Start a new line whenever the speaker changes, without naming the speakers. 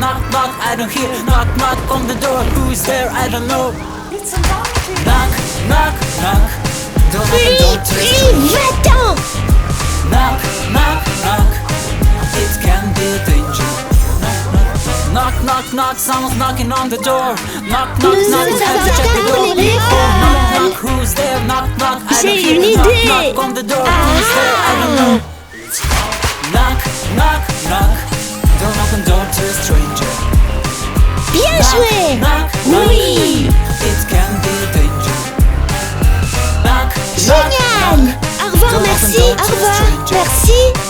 Knock, knock, I don't hear. Knock, knock on the door. Who's there? I don't know.
It's a monkey.
Knock, knock, knock. Don't open door to a stranger.
Va-t'en!
Knock, knock, knock. It can be a danger. Knock, knock, knock. Someone's knocking on the door. Knock, knock, knock. Time to check the door. Knock, knock. Who's there? Knock, knock. I don't
J'ai
hear.
une
Knock,
idée.
knock on the door. Who's there? I don't know. Knock, knock, knock. Don't open door to a stranger.
Bien
Knock,
joué!
knock, knock.
Oui!
It can be a danger. Knock, knock,
Génial!
knock.
Au revoir,
Don't
merci,
open door
au
to a
revoir,
stranger.
merci.